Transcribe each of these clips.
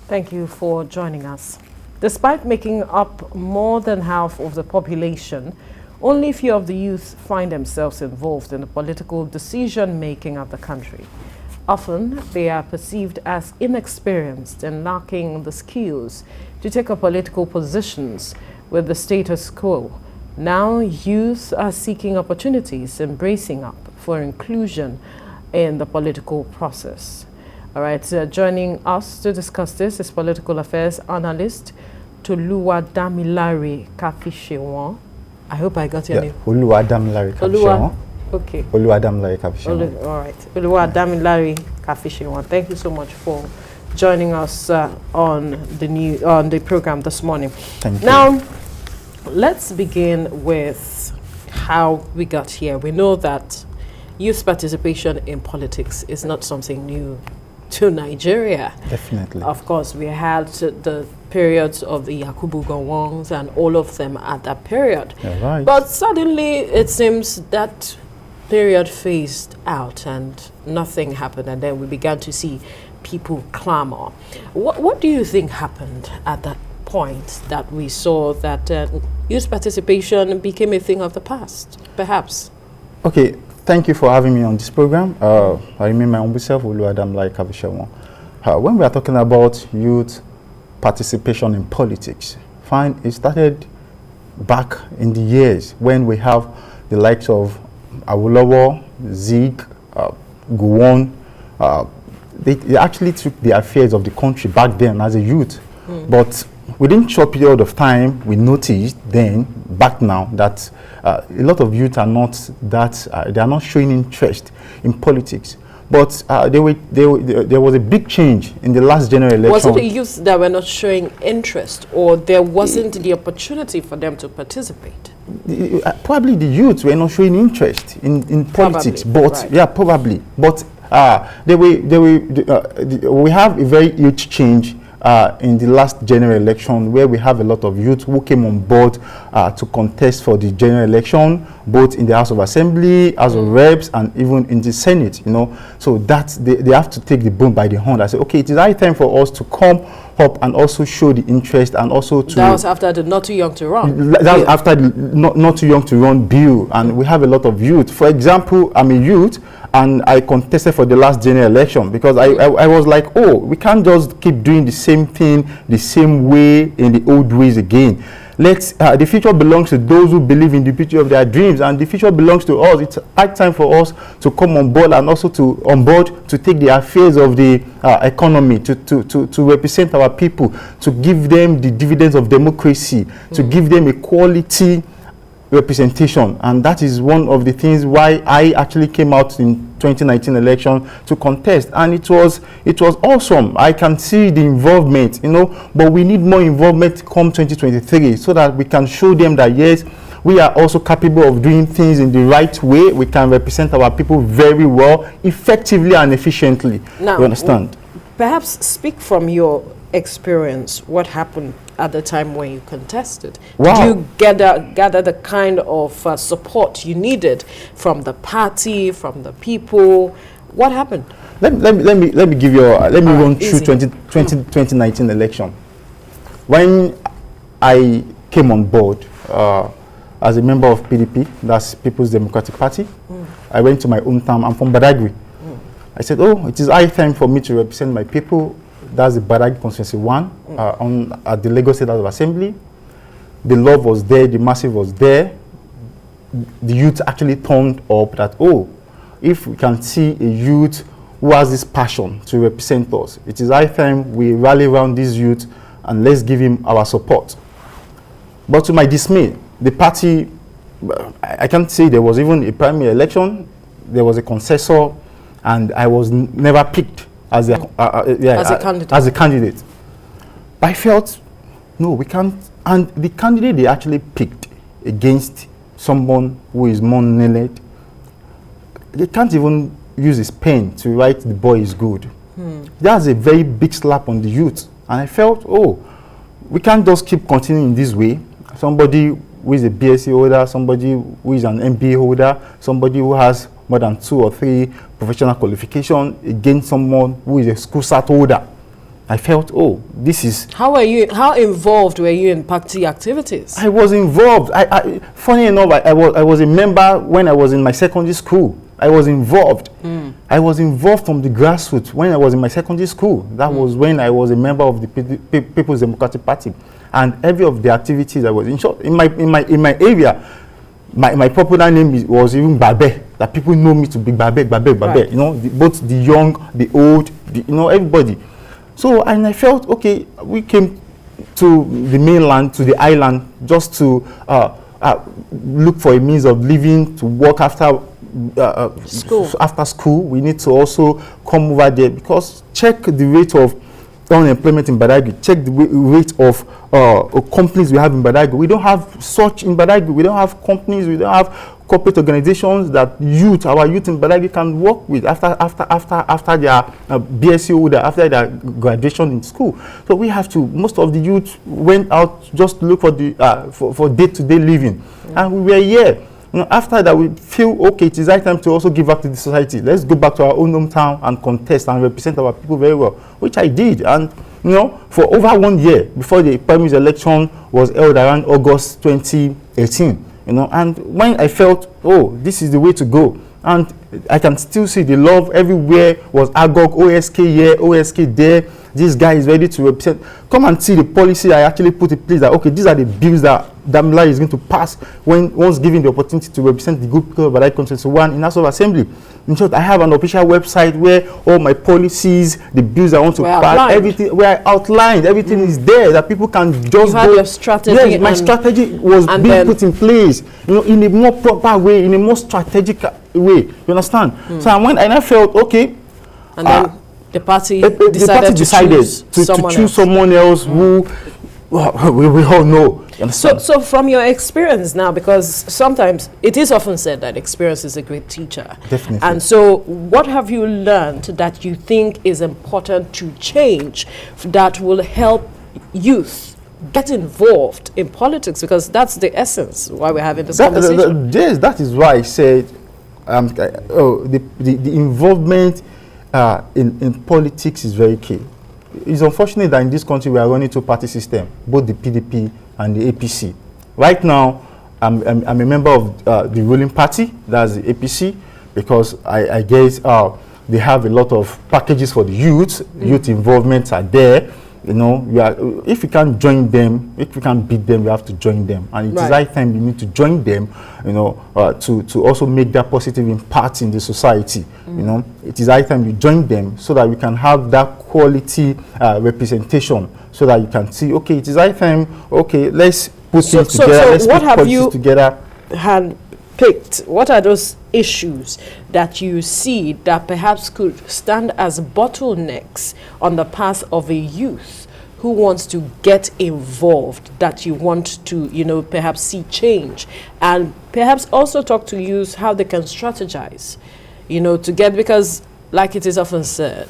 Thank you for joining us. Despite making up more than half of the population, only few of the youth find themselves involved in the political decision-making of the country. Often, they are perceived as inexperienced and lacking the skills to take up political positions with the status quo. Now, youth are seeking opportunities, embracing up for inclusion in the political process. All right, joining us to discuss this is political affairs analyst Oluwadamilare Kafishewan. I hope I got your name. Oluwadamilare Kafishewan. Okay. Oluwadamilare Kafishewan. All right. Oluwadamilare Kafishewan. Thank you so much for joining us on the program this morning. Thank you. Now, let's begin with how we got here. We know that youth participation in politics is not something new to Nigeria. Definitely. Of course, we had the periods of the Yakubu Gowons and all of them at that period. Yeah, right. But suddenly, it seems that period phased out and nothing happened, and then we began to see people clamor. What do you think happened at that point that we saw that youth participation became a thing of the past, perhaps? Okay, thank you for having me on this program. I remain my humble self, Oluwadamilare Kafishewan. When we are talking about youth participation in politics, it started back in the years when we have the likes of Awolowo, Zeke, Gowon. They actually took the affairs of the country back then as a youth. But within short period of time, we noticed then, back now, that a lot of youth are not that, they are not showing interest in politics. But there was a big change in the last general election. Was it the youth that were not showing interest, or there wasn't the opportunity for them to participate? Probably the youth were not showing interest in politics, but right. yeah, probably. But we have a very huge change in the last general election, where we have a lot of youth who came on board to contest for the general election, both in the House of Assembly, House of Reps, and even in the Senate, you know. So that they have to take the bull by the horn. I say, okay, it is high time for us to come up and also show the interest, and also to... That was after the Not Too Young to Run. That was after the not Too Young to Run bill, and we have a lot of youth. For example, I'm a youth, and I contested for the last general election because I was like, oh, we can't just keep doing the same thing the same way in the old ways again. The future belongs to those who believe in the beauty of their dreams, and the future belongs to us. It's high time for us to come on board, and also to take the affairs of the economy, to represent our people, to give them the dividends of democracy, to give them a quality representation. And that is one of the things why I actually came out in 2019 election to contest, and it was awesome. I can see the involvement, you know, but we need more involvement come 2023, so that we can show them that yes, we are also capable of doing things in the right way. We can represent our people very well, effectively and efficiently. Now, you understand? Perhaps speak from your experience. What happened at the time when you contested? Wow. Did you gather the kind of support you needed from the party, from the people? What happened? Let me give you let me run through easy. 2019 election. When I came on board as a member of PDP, that's People's Democratic Party, I went to my hometown. I'm from Badagry. I said, oh, it is high time for me to represent my people. That's the Badagry Constituency 1 at the Lagos State House of Assembly. The love was there, the massive was there. The youth actually turned up that, oh, if we can see a youth who has this passion to represent us, it is high time we rally around this youth and let's give him our support. But to my dismay, the party, I can't say there was even a primary election, there was a consensus, and I was never picked as a candidate. But I felt, no, we can't. And the candidate they actually picked against someone who is more knowledgeable, they can't even use his pen to write the boy is good. That's a very big slap on the youth. And I felt, oh, we can't just keep continuing this way. Somebody who is a BSc holder, somebody who is an MBA holder, somebody who has more than 2 or 3 professional qualifications against someone who is a school cert holder. I felt, oh, this is... How involved were you in party activities? I was involved. Funny enough, I was a member when I was in my secondary school. I was involved. I was involved from the grassroots when I was in my secondary school. That was when I was a member of the People's Democratic Party. And every of the activities I was in short, in my area, my popular name was even Babe. That people know me to be Babe. Right. You know, both the young, the old, everybody. So, and I felt, okay, we came to the mainland, to the island, just to look for a means of living, to work after school. We need to also come over there, because check the rate of unemployment in Badagry, check the rate of companies we have in Badagry. We don't have such in Badagry. We don't have companies, we don't have corporate organizations that our youth in Badagry can work with after their BSc order, after their graduation in school. So we have to, most of the youth went out just to look for the for day-to-day living. And we were here. You know, after that, we feel, okay, it is high time to also give back to the society. Let's go back to our own hometown and contest and represent our people very well, which I did. And, you know, for over 1 year before the primary election was held around August 2018, you know, and when I felt, oh, this is the way to go, and I can still see the love everywhere was Agog, OSK here, OSK there. This guy is ready to represent. Come and see the policy I actually put in place, that, okay, these are the bills that Damila is going to pass once given the opportunity to represent the good people of Badagry Constituency in House of Assembly. In short, I have an official website where all my policies, the bills I want to pass, everything, where I outlined, everything is there that people can just go. Your strategy. Yes, my strategy was being put in place, you know, in a more proper way, in a more strategic way. You understand? So I felt, okay. And then the party decided to choose someone else who we all know. So from your experience now, because sometimes it is often said that experience is a great teacher. Definitely. And so what have you learned that you think is important to change that will help youth get involved in politics? Because that's the essence why we're having this conversation. Yes, that is why I said the involvement in politics is very key. It's unfortunate that in this country we are running two-party system, both the PDP and the APC. Right now, I'm a member of the ruling party, that's the APC, because I guess they have a lot of packages for the youth. Youth involvement are there. You know, if you can't join them, if you can't beat them, you have to join them. And it is high time you need to join them, you know, to also make that positive impact in the society. You know, it is high time you join them so that we can have that quality representation, so that you can see, okay, it is high time, okay, let's put things together, let's put policies together. Picked, what are those issues that you see that perhaps could stand as bottlenecks on the path of a youth who wants to get involved, that you want to, you know, perhaps see change, and perhaps also talk to youth how they can strategize, you know, to get, because like it is often said,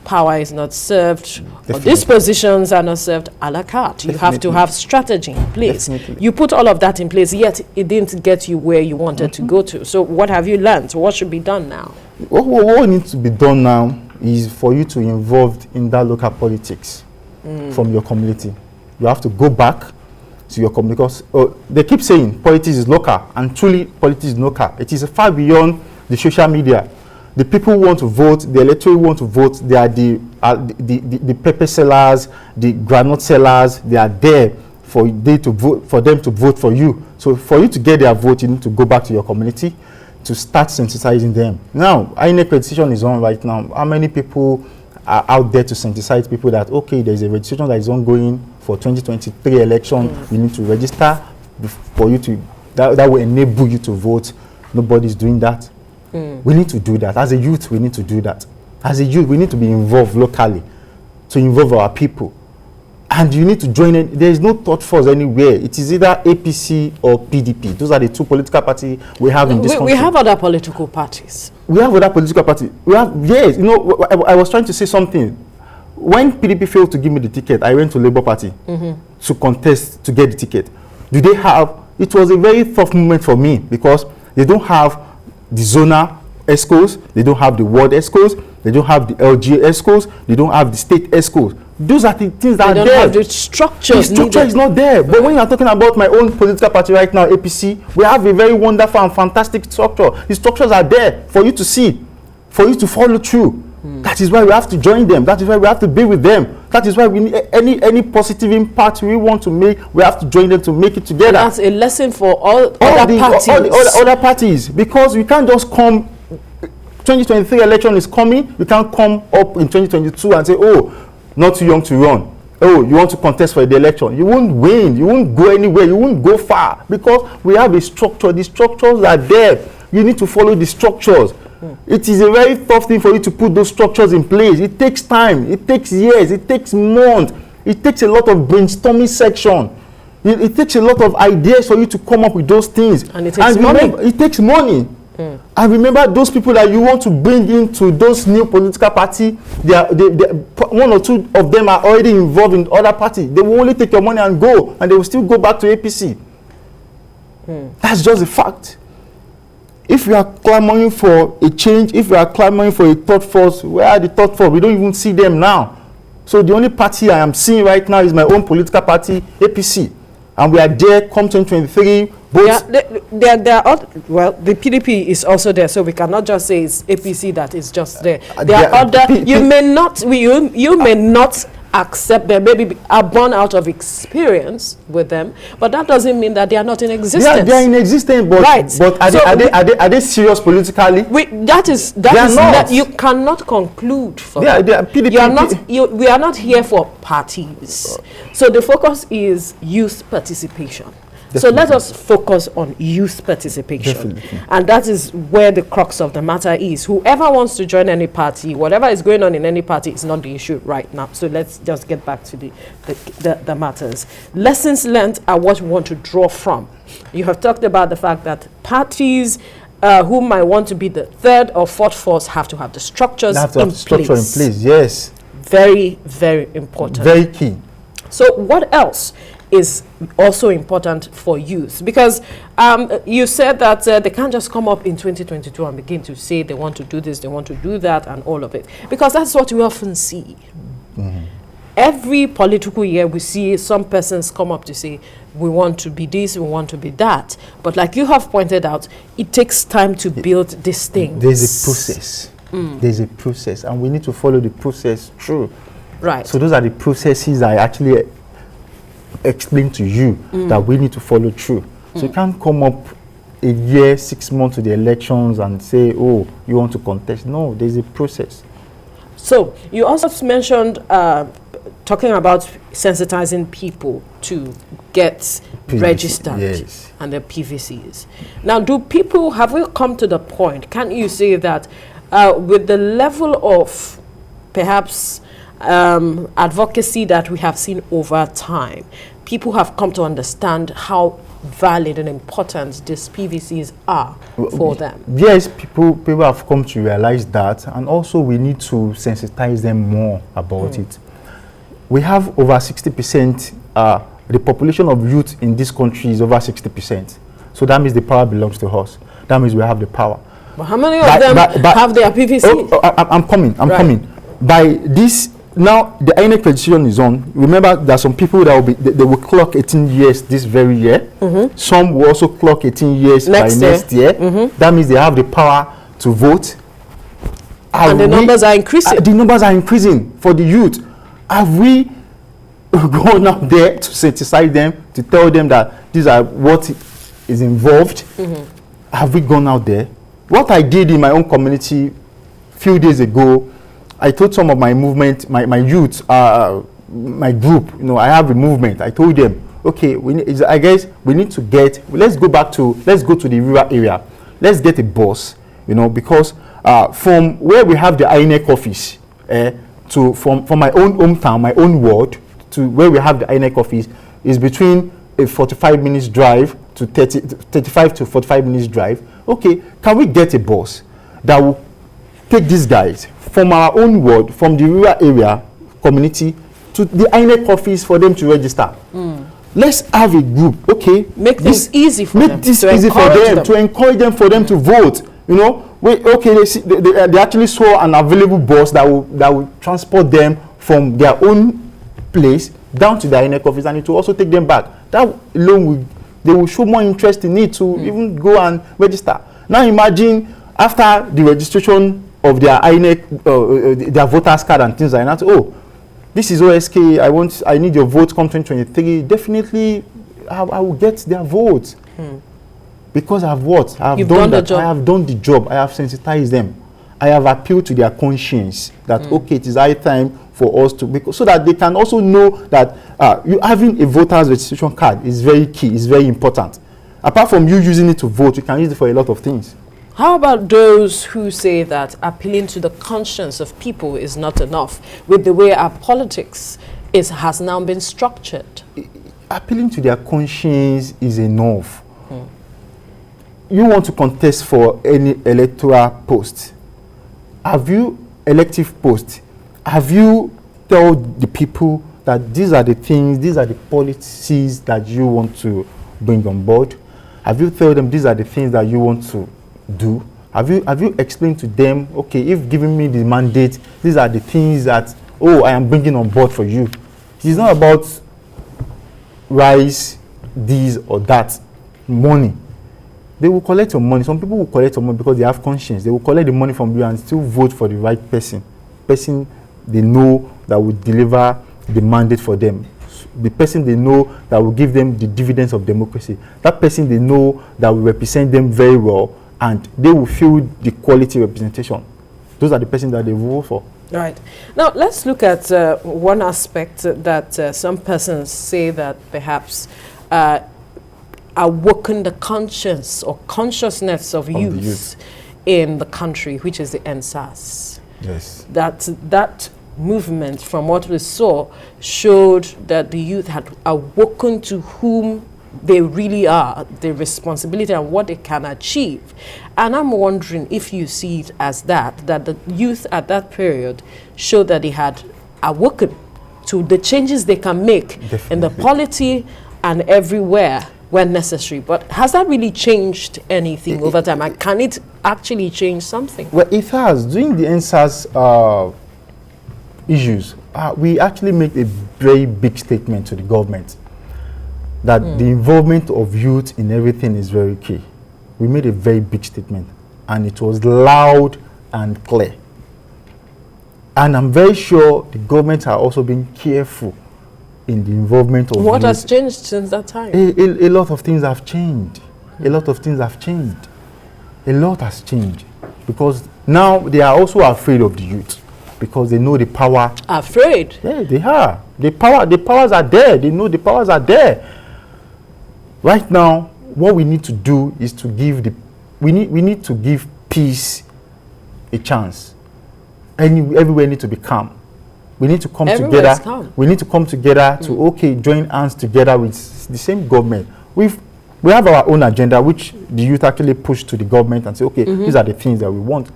power is not served, or these positions are not served a la carte. You have to have strategy in place. You put all of that in place, yet it didn't get you where you wanted to go to. So what have you learned? What should be done now? What needs to be done now is for you to involved in that local politics from your community. You have to go back to your community, because they keep saying politics is local, and truly politics is local. It is far beyond the social media. The people who want to vote, the electorate who want to vote, they are the pepper sellers, the groundnut sellers. They are there for them to vote for you. So for you to get their vote, you need to go back to your community to start sensitizing them. Now, INEC registration is on right now. How many people are out there to sensitize people that, okay, there's a registration that is ongoing for 2023 election. You need to register for you to, that will enable you to vote. Nobody's doing that. We need to do that. As a youth, we need to do that. As a youth, we need to be involved locally to involve our people. And you need to join in. There is no third force anywhere. It is either APC or PDP. Those are the two political parties we have in this country. We have other political parties. We have other political parties. We have, yes, you know, I was trying to say something. When PDP failed to give me the ticket, I went to Labour Party to contest to get the ticket. Do they have, it was a very tough moment for me, because they don't have the zonal ESCOs, they don't have the ward ESCOs, they don't have the LGA ESCOs, they don't have the state ESCOs. Those are the things that they are don't there. have the structure. The structure is not there. But when you are talking about my own political party right now, APC, we have a very wonderful and fantastic structure. The structures are there for you to see, for you to follow through. That is why we have to join them. That is why we have to be with them. That is why we need any positive impact we want to make. We have to join them to make it together. And that's a lesson for all other parties. All the other parties, because we can't just come. 2023 election is coming. We can't come up in 2022 and say, "Oh, not too young to run. Oh, you want to contest for the election." You won't win. You won't go anywhere. You won't go far, because we have a structure. The structures are there. You need to follow the structures. It is a very tough thing for you to put those structures in place. It takes time. It takes years. It takes months. It takes a lot of brainstorming section. It takes a lot of ideas for you to come up with those things. And it takes money. It takes money. And remember, those people that you want to bring into those new political party, one or two of them are already involved in other parties. They will only take your money and go, and they will still go back to APC. That's just a fact. If we are clamoring for a change, if we are clamoring for a third force, where are the third force? We don't even see them now. So the only party I am seeing right now is my own political party, APC. And we are there come 2023. Well, the PDP is also there, so we cannot just say it's APC that is just there. There are other. You may not accept them, maybe are born out of experience with them, but that doesn't mean that they are not in existence. They are in existence, but right. But are they serious politically? You cannot conclude for PDP. We are not here for parties. So the focus is youth participation. Definitely. So let us focus on youth participation. Definitely. And that is where the crux of the matter is. Whoever wants to join any party, whatever is going on in any party is not the issue right now. So let's just get back to the matters. Lessons learned are what we want to draw from. You have talked about the fact that parties who might want to be the third or fourth force have to have the structures in place. Yes. Very, very important. Very key. So what else is also important for youth? Because you said that they can't just come up in 2022 and begin to say they want to do this, they want to do that, and all of it. Because that's what we often see. Every political year we see some persons come up to say, we want to be this, we want to be that. But like you have pointed out, it takes time to build these things. There's a process. There's a process, and we need to follow the process through. Right. So those are the processes I actually explain to you that we need to follow through. So you can't come up a year, 6 months to the elections and say, oh, you want to contest. No, there's a process. So you also mentioned talking about sensitizing people to get registered and their PVCs. Now, have we come to the point, can you say that with the level of perhaps advocacy that we have seen over time, people have come to understand how valid and important these PVCs are for them? Yes, people have come to realize that, and also we need to sensitize them more about it. We have over 60%, the population of youth in this country is over 60%. So that means the power belongs to us. That means we have the power. But how many of them have their PVC? I'm coming. By this, now the INEC registration is on. Remember, there are some people that they will clock 18 years this very year. Some will also clock 18 years next year. That means they have the power to vote. And the numbers are increasing. The numbers are increasing for the youth. Have we gone out there to sensitize them, to tell them that these are what is involved? Have we gone out there? What I did in my own community a few days ago, I told some of my movement, my youth, my group, I have a movement. I told them, okay, I guess we need to let's go to the rural area. Let's get a bus, because from where we have the INEC office, from my own hometown, my own ward, to where we have the INEC office is between a 45 minutes drive to 35 to 45 minutes drive. Okay, can we get a bus that will take these guys from our own ward, from the rural area community to the INEC office for them to register? Let's have a group, okay? Make this easy for them. Make this easy for them, to encourage them for them to vote. They actually saw an available bus that will transport them from their own place down to the INEC office, and it will also take them back. That alone they will show more interest in it to even go and register. Now imagine after the registration of their INEC, their voters card and things like that. Oh, this is OSK. I need your vote. Come 2023. Definitely, I will get their vote because I've what? I have done that. I have done the job. I have sensitized them. I have appealed to their conscience that okay, it is high time for us to, so that they can also know that you having a voter's registration card is very key. Is very important. Apart from you using it to vote, you can use it for a lot of things. How about those who say that appealing to the conscience of people is not enough with the way our politics has now been structured? Appealing to their conscience is enough. You want to contest for any electoral post. Have you elective post? Have you told the people that these are the things, these are the policies that you want to bring on board? Have you told them these are the things that you want to do? Have you explained to them, okay, if giving me the mandate, these are the things that I am bringing on board for you? It's not about rice, this or that, money. They will collect your money. Some people will collect your money because they have conscience. They will collect the money from you and still vote for the right person they know that will deliver the mandate for them, the person they know that will give them the dividends of democracy, that person they know that will represent them very well, and they will feel the quality representation. Those are the persons that they vote for. Right. Now, let's look at one aspect that some persons say that perhaps awoken the conscience or consciousness of youth in the country, which is the NSAS. Yes. That movement, from what we saw, showed that the youth had awoken to whom they really are, the responsibility and what they can achieve. And I'm wondering if you see it as that the youth at that period showed that they had awoken to the changes they can make in the polity and everywhere when necessary. But has that really changed anything over time? And can it actually change something? Well, it has. During the NSAS issues, we actually make a very big statement to the government that the involvement of youth in everything is very key. We made a very big statement, and it was loud and clear. And I'm very sure the government are also being careful in the involvement of what youth. has changed since that time? A lot of things have changed. A lot of things have changed. A lot has changed. Because now they are also afraid of the youth. Because they know the power. Afraid? Yeah, they are. The powers are there. They know the powers are there. Right now, what we need to do is to give we need to give peace a chance. Everywhere need to be calm. We need to come together. We need to come together to join hands together with the same government. We have our own agenda, which the youth actually push to the government and say, okay, these are the things that we want.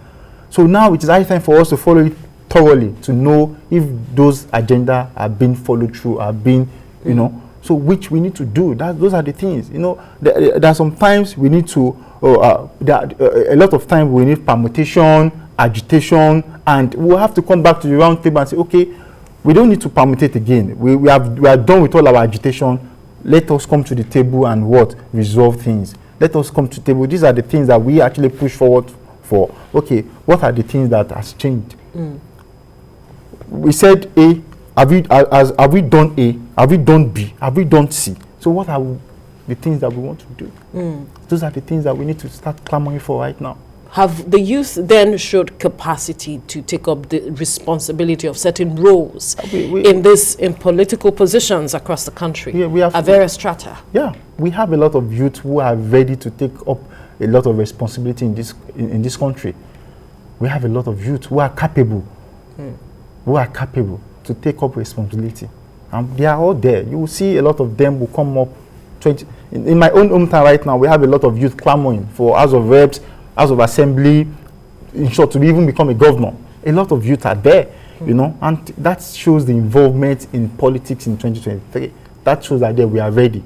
So now it is high time for us to follow it thoroughly to know if those agenda are being followed through, are being, so which we need to do. Those are the things. There are sometimes we need to. A lot of time we need permutation, agitation, and we'll have to come back to the round table and say, okay, we don't need to permutate again. We are done with all our agitation. Let us come to the table and resolve things. Let us come to the table. These are the things that we actually push forward for. Okay, what are the things that has changed? We said A. Have we done A? Have we done B? Have we done C? So what are the things that we want to do? Those are the things that we need to start clamoring for right now. Have the youth then showed capacity to take up the responsibility of certain roles in political positions across the country? Yeah, we have various strata. Yeah, we have a lot of youth who are ready to take up a lot of responsibility in this country. We have a lot of youth who are capable, to take up responsibility. And they are all there. You will see a lot of them will come up. In my own hometown right now, we have a lot of youth clamoring for House of Reps, House of Assembly, in short, to even become a governor. A lot of youth are there, and that shows the involvement in politics in 2023. That shows that we are ready.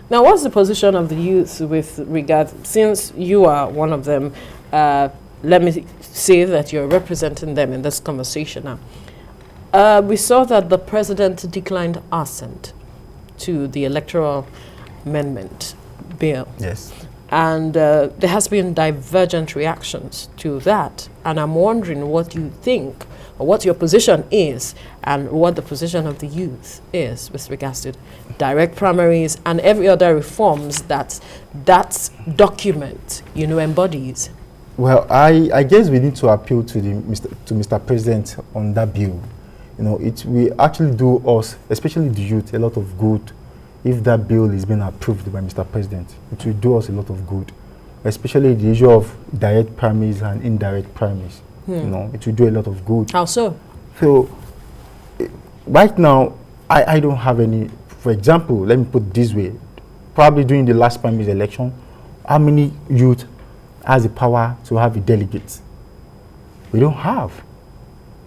Now, what's the position of the youth with regard, since you are one of them, let me say that you're representing them in this conversation now. We saw that the president declined assent to the electoral amendment bill. Yes. And there has been divergent reactions to that. And I'm wondering what you think, or what your position is, and what the position of the youth is with regards to direct primaries and every other reforms that document, embodies. Well, I guess we need to appeal to Mr. President on that bill. It will actually do us, especially the youth, a lot of good if that bill is being approved by Mr. President. It will do us a lot of good, especially the issue of direct primaries and indirect primaries. It will do a lot of good. How so? So, right now, I don't have any. For example, let me put it this way. Probably during the last primaries election, how many youth has the power to have a delegate? We don't have.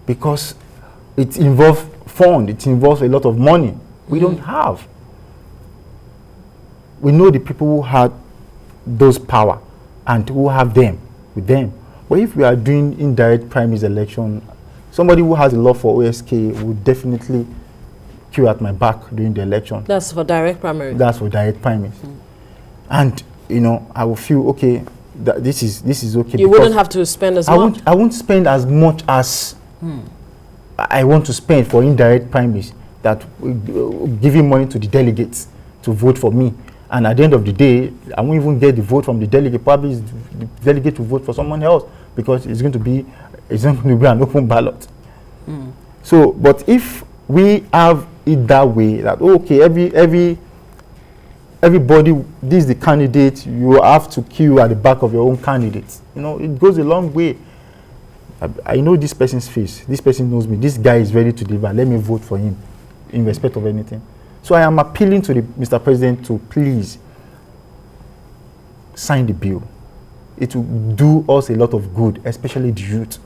Because it involves fund, it involves a lot of money. We don't have. We know the people who had those power and who have them with them. But if we are doing indirect primaries election, somebody who has a love for OSK would definitely queue at my back during the election. That's for direct primaries. That's for direct primaries. And I will feel okay. That this is okay. You wouldn't have to spend as much. I won't spend as much as I want to spend for indirect primaries, that giving money to the delegates to vote for me. And at the end of the day, I won't even get the vote from the delegate. Probably the delegate will vote for someone else, because it's going to be an open ballot. So, but if we have it that way, that okay, everybody, this is the candidate, you have to queue at the back of your own candidates. It goes a long way. I know this person's face. This person knows me. This guy is ready to deliver. Let me vote for him in respect of anything. So I am appealing to Mr. President to please sign the bill. It will do us a lot of good, especially the youth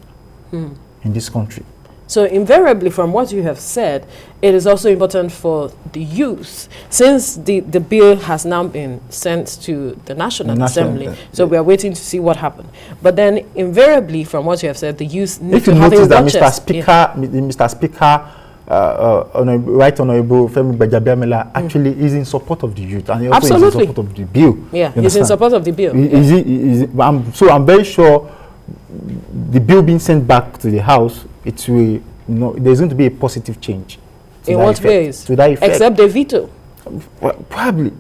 in this country. So invariably, from what you have said, it is also important for the youth, since the bill has now been sent to the National Assembly. So we are waiting to see what happens. But then invariably, from what you have said, the youth need to have a that Mr. Speaker, Right Honorable Femi Gbajabiamila actually is in support of the youth, and he also is in support of the bill. Yeah, he's in support of the bill. I'm very sure the bill being sent back to the House, it will, there's going to be a positive change. In what ways? To that effect. Except the veto. Well, probably.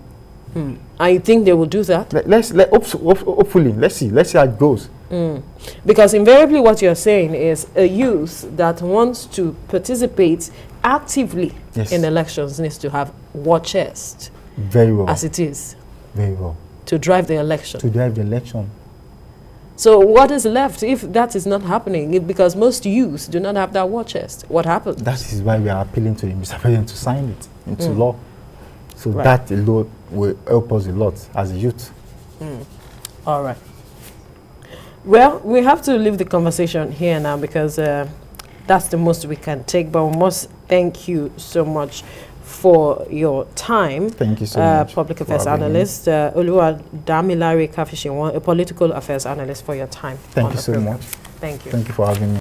I think they will do that. Hopefully, let's see how it goes. Because invariably what you're saying is a youth that wants to participate actively in elections needs to have war chest. Very well. As it is. Very well. To drive the election. To drive the election. So what is left if that is not happening? Because most youths do not have that war chest. What happens? That is why we are appealing to Mr. President to sign it into law. So that alone will help us a lot as a youth. All right. Well, we have to leave the conversation here now, because that's the most we can take. But we must thank you so much for your time. Thank you so much. Public affairs analyst, Oluwadamilare Kafishinwon, a political affairs analyst, for your time. Thank you so much. Thank you. Thank you for having me.